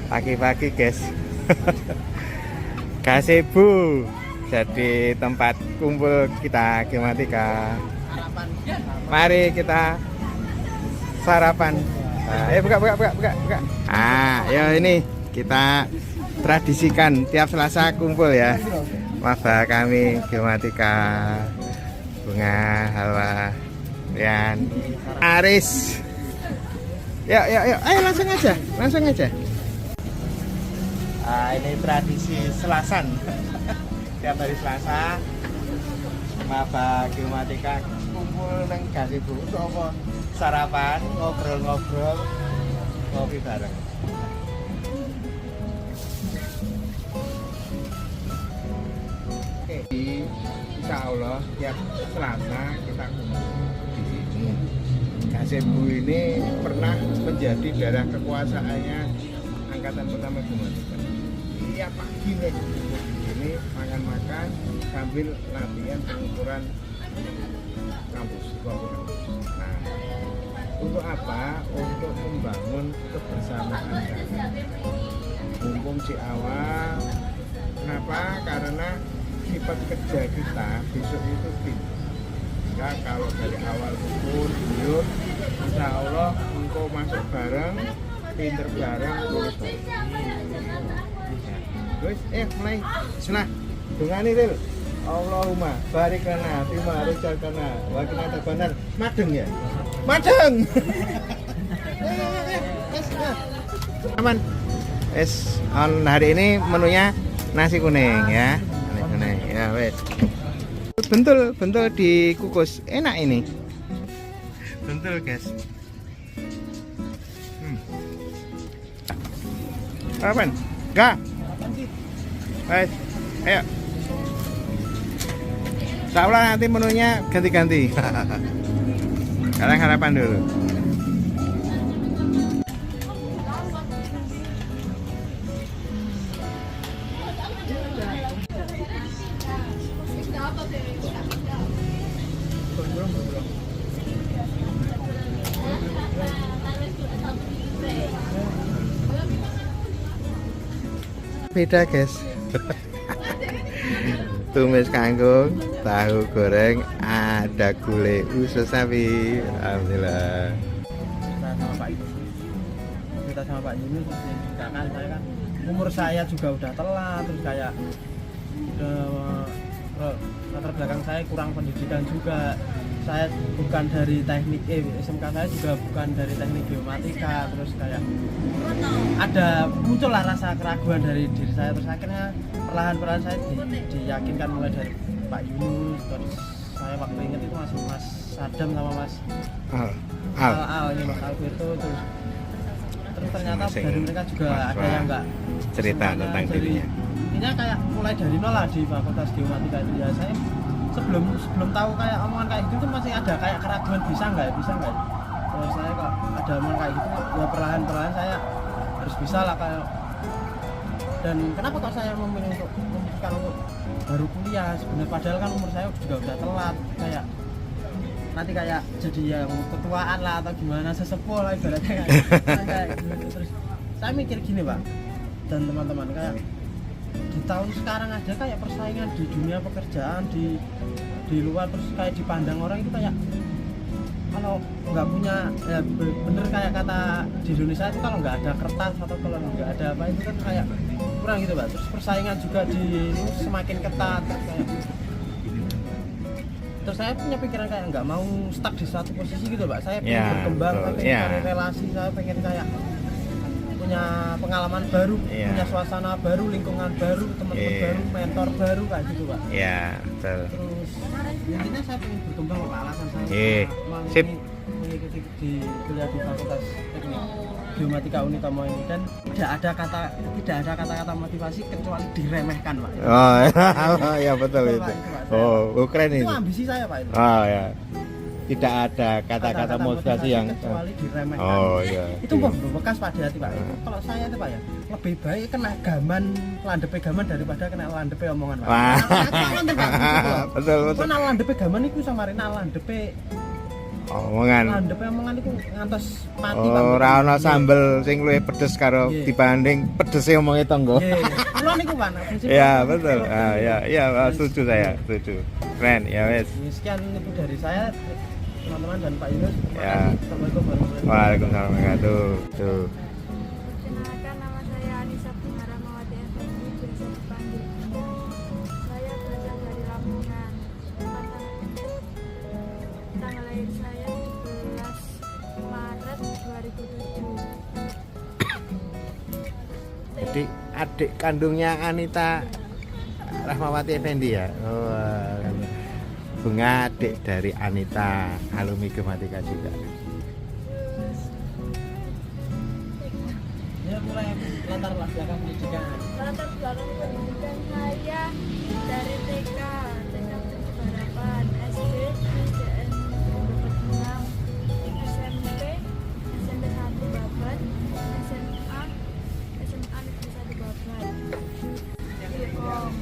Pagi-pagi guys. Gazebo jadi tempat kumpul kita Geomatika. Mari kita sarapan. Buka. Ya ini kita tradisikan tiap Selasa kumpul ya. Maba kami Geomatika, Bunga, Halwa, Rian, Aris. Yuk, ayo langsung aja. Ini tradisi Selasan. Tiap hari Selasa, Maba Geomatika kumpul nang gazebo untuk apa? Sarapan, ngobrol-ngobrol, ngopi bareng. Insya Allah tiap Selasa kita kumpul di sini. Gazebo ini pernah menjadi daerah kekuasaannya Angkatan Pertama Geomatika. Tiap pagi nih di sini makan-makan sambil latihan pengukuran kampus. Nah, untuk apa? Untuk membangun kebersamaan kami. Mumpung si awal. Kenapa? Karena sifat kerja kita besok itu tim. Ya kalau dari awal rukun, buyut, insya Allah engkau masuk bareng, pinter bareng, lulus bareng. Terus mulai senah dungani Ril. Allahumma barik lana fima rizqana wa qina adzabannar. Madeng ya? Madeng. Aman. On hari ini menunya nasi kuning ya. Ya wes. Bentul dikukus. Enak ini. Bentul guys. Apaan? Enggak. Wes. Ayo. Insyaallah nanti menunya ganti-ganti. Sekarang harapan dulu. Beda guys. Tumis kangkung, tahu goreng, ada gulai usus sapi. Alhamdulillah. Kita sama Pak Yunus kan saya kan umur saya juga udah telat, terus kayak latar belakang saya kurang pendidikan juga. Saya bukan dari teknik SMK saya juga bukan dari teknik geomatika, terus kayak muncullah rasa keraguan dari diri saya, terus akhirnya perlahan-perlahan saya diyakinkan mulai dari Pak Yunus, terus saya waktu inget itu masih Mas Sadam sama Mas Al ini Mas Alberto, terus ternyata dari mereka juga ada yang enggak cerita tentang dirinya. Intinya kayak mulai dari nol lah di Fakultas Geomatika itu ya. Saya sebelum tahu kayak omongan kayak gitu tuh masih ada kayak keraguan bisa nggak ya. Terus saya kok ada omongan kayak gitu ya perlahan-perlahan saya harus bisa lah kayak. Dan kenapa kok saya memutuskan untuk baru kuliah sebenarnya, padahal kan umur saya juga udah telat, kayak nanti kayak jadi yang ketuaan lah atau gimana, sesepuh lah ibaratnya kayak gitu. Terus saya mikir gini Pak dan teman-teman, kayak di tahun sekarang aja kayak persaingan di dunia pekerjaan di luar, terus kayak dipandang orang itu kayak kalau nggak punya ya bener kayak kata di Indonesia itu kalau nggak ada kertas atau kalau nggak ada apa itu kan kayak kurang gitu Pak. Terus persaingan juga semakin ketat, terus saya punya pikiran kayak nggak mau stuck di satu posisi gitu Pak. Saya pengen berkembang, saya pengen cari relasi, saya pengen kayak punya pengalaman baru, punya suasana baru, lingkungan baru, teman-teman baru, mentor baru kayak gitu Pak. Iya, betul. Terus intinya saya pengen berkembang Pak, alasan saya mengikuti di kuliah di Fakultas Teknik Geomatika Unitomo ini, dan tidak ada kata-kata motivasi kecuali diremehkan Pak. Oh ya betul itu. Pak. Oh keren itu. Itu ambisi saya Pak itu. Oh ya. Tidak ada kata-kata motivasi yang kecuali diremehkan. Oh iya. Itu bekas pada hati Pak. Itu kalau saya itu Pak ya, lebih baik kena landepe gaman daripada kena landepe omongan Pak. Betul. Kena landepe gaman itu sama rena landepe Omongan. Landhepe omongan iku ngantos pati Ora ana sambel sing luwih pedes karo Nggih. dibanding pedese omonge tangga. Nggih. Kula niku Pak. Ya, betul. Ah, ya, setuju saya, setuju. Keren, ya wes. Sekian itu dari saya teman-teman dan Pak Yunus. Ya. Assalamualaikum warahmatullahi wabarakatuh. Waalaikumsalam warahmatuh. Tuh. Perkenalkan, nama saya Anissa Bunga Rahmawati Effendi, biasa dipanggil Bunda. Saya berasal dari Lamongan. Tanggal lahir saya 17 Maret 2007. Jadi adik kandungnya Anita Rahmawati Effendi ya. Oh, Bunga adik dari Anita, alumni Gematika juga. Ya mulai latar belakang pendidikan. Latar belakang pendidikan saya dari TK Bukit Harapan, SD SDN Bukit 6, SMP 1 Babat, SMA Negeri 1 Babat. Ilkom.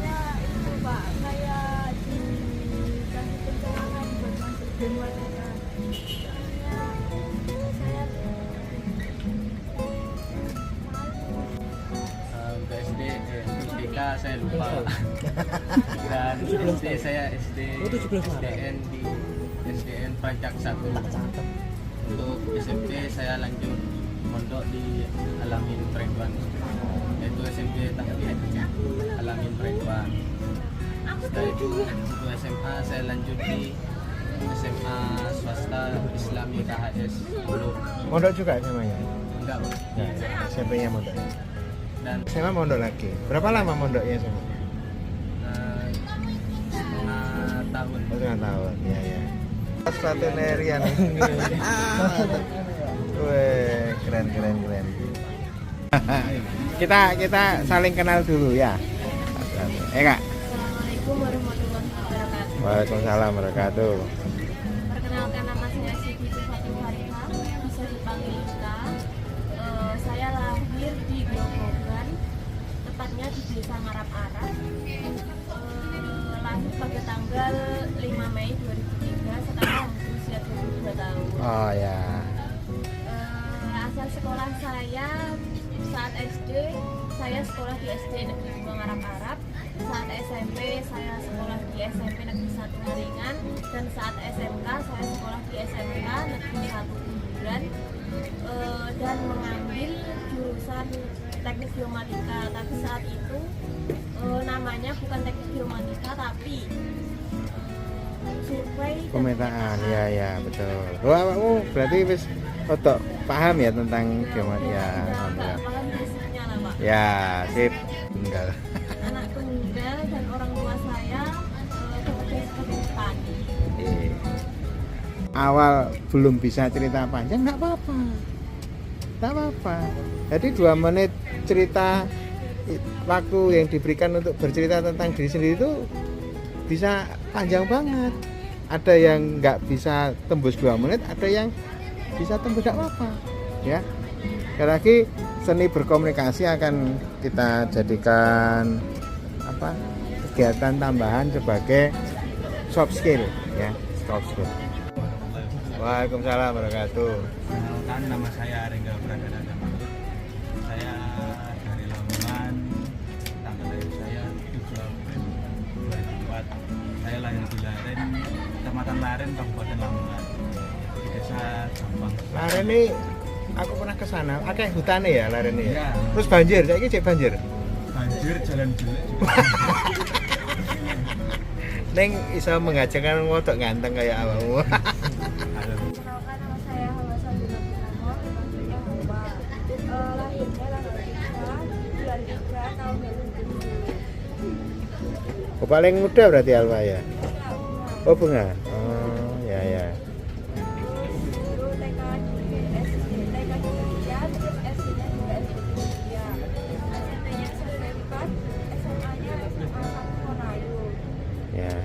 Ya itu Pak, kayak dikasih pencerahan buat masuk Gematika. Soalnya saya Untuk SD, untuk TK saya lupa. Dan SD saya SDN di SDN Prancak 1. Untuk SMP saya lanjut mondok di Alamin Perenduan, yaitu SMP Tangki Alamin Perenduan. Setelah itu untuk SMA saya lanjut di SMA swasta Islami KHS Hulu. Mondok juga namanya. Enggak, Bang. Ya, SMP-nya mondok. Dan SMA mondok lagi. Berapa lama mondoknya SMA? setengah tahun. Setengah tahun. Ya, ya. Saturnerian. Weh, keren. kita saling kenal dulu ya. Kak. Assalamualaikum warahmatullahi wabarakatuh. Waalaikumsalam warahmatullahi wabarakatuh. Perkenalkan, nama saya Siti Fatul Harifah, bisa dipanggil Ika. Saya lahir di Grobogan, tepatnya di Desa Ngarap-Arap. Lahir pada tanggal 5 Mei 2003, sekarang usia 22 tahun. Oh ya. Asal sekolah saya saat SD, saya sekolah di SD Negeri 2 Ngarap-Arap. Saat SMP saya sekolah di SMP Negeri 1 Haringan, dan saat SMK saya sekolah di SMK Negeri 1 Kumburan, dan mengambil jurusan Teknik Geomatika. Tapi saat itu namanya bukan Teknik Geomatika tapi survei dan Pemetaan, ya betul. Wah, kamu berarti wis otok paham ya tentang geometri ya. Nggak Alhamdulillah. paham basicnya lah Pak. Ya, sip. Tinggal. Anak tunggal dan orang tua saya bekerja sebagai petani. Awal belum bisa cerita panjang, nggak apa-apa. Nggak apa-apa. Jadi 2 menit cerita waktu yang diberikan untuk bercerita tentang diri sendiri itu bisa panjang banget. Ada yang nggak bisa tembus 2 menit, ada yang bisa tembus, nggak apa-apa. Ya. Sekali lagi, seni berkomunikasi akan kita jadikan kegiatan tambahan sebagai soft skill, ya, soft skill. Waalaikumsalam warahmatullahi wabarakatuh. Perkenalkan, nama saya Rengga Pradana Damarut. Saya dari Lamongan. Tanggal lahir saya 7 April 2004. Saya lahir di Laren, Kecamatan Laren, Kabupaten Lamongan, di Desa Jombang. Laren ini aku pernah ke sana, akeh hutane ya Laren ini ya. Iya. Terus banjir, saiki cek banjir. Banjir, jalan jelek juga. Neng bisa mengajarkan ngotok ganteng kayak awakmu. Perkenalkan, nama saya Hawa Sabina Purnomo, dipanggilnya Hawa. Lahirnya tanggal 3 bulan 3 tahun 2007. Oh, paling muda berarti Alfa ya. Oh, Bunga. Oh, ya. Dulu TK di SD, TK di Jogja, terus SD-nya juga SD di Jogja. SMP-nya SMP 4, SMA-nya SMA 1 Konayu. Ya.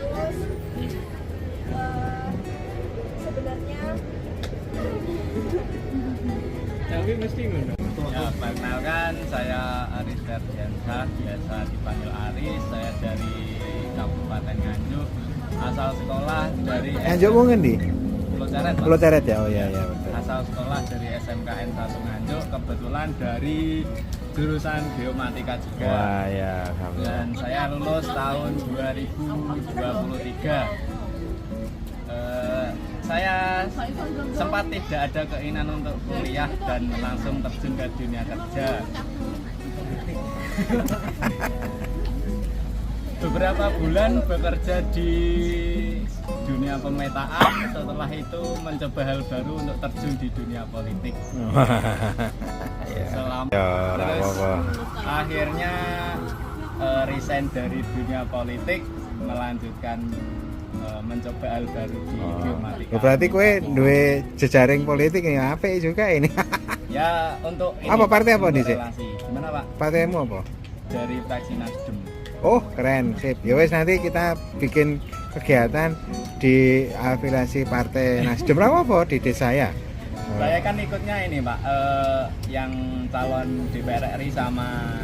Terus sebenarnya Tapi mesti ngono. Ya, perkenalkan saya Aris Ferdiansyah, biasa dipanggil Aris. Saya dari Kabupaten Nganjuk, asal sekolah dari Nganjuk ku ngendi? Pulau Ceret, Pak. Pulau Ceret ya. Oh iya iya betul. Asal sekolah dari SMKN 1 Nganjuk, kebetulan dari jurusan geomatika juga. Wah ya, alhamdulillah. Dan saya lulus tahun 2023. Saya sempat tidak ada keinginan untuk kuliah dan langsung terjun ke dunia kerja. Beberapa bulan bekerja di dunia pemetaan, setelah itu mencoba hal baru untuk terjun di dunia politik. Selama terus akhirnya resign dari dunia politik, melanjutkan mencoba hal baru di geomatika. Berarti kue duwe jejaring politik yang apik juga ini. Ya untuk ini, Apa partai apa, untuk Dik? relasi. Gimana Pak? Partaimu apa? Dari fraksi Nasdem. Oh keren, sip. Ya wes nanti kita bikin kegiatan di afiliasi Partai Nasdem apa di desa ya. Saya kan ikutnya ini Pak, yang calon DPR RI sama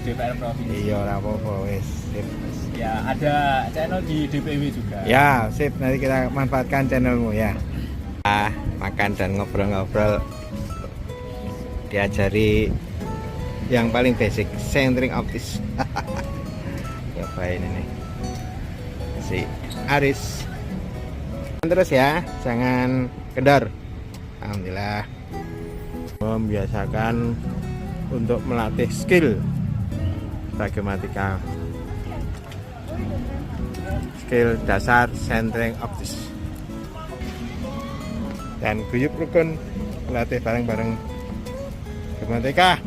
DPR provinsi. Iya ora apa-apa wes. Sip. Ya ada channel di DPW juga. Ya, sip. Nanti kita manfaatkan channelmu ya. Makan dan ngobrol-ngobrol. Diajari yang paling basic, centering optis. Cobain ini. Si Aris. Terus ya, jangan kendor. Alhamdulillah. Membiasakan untuk melatih skill pragmatika. Skill dasar centering optis dan guyup rukun melatih bareng-bareng geomatika.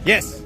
Yes.